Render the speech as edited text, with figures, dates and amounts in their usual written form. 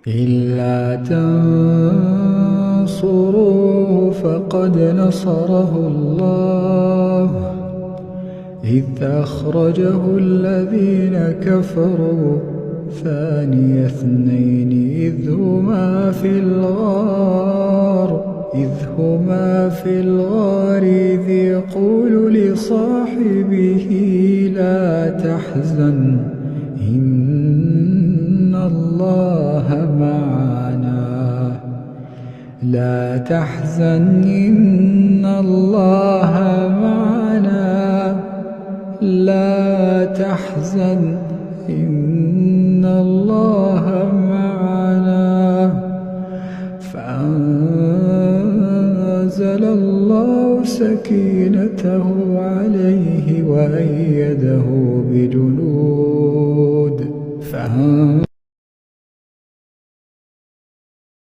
إلا تنصروه فقد نصره الله إذ أخرجه الذين كفروا ثاني اثنين إذ هما في الغار إذ يقول لصاحبه لا تحزن إن الله معنا فأنزل الله سكينته عليه وأيده بجنود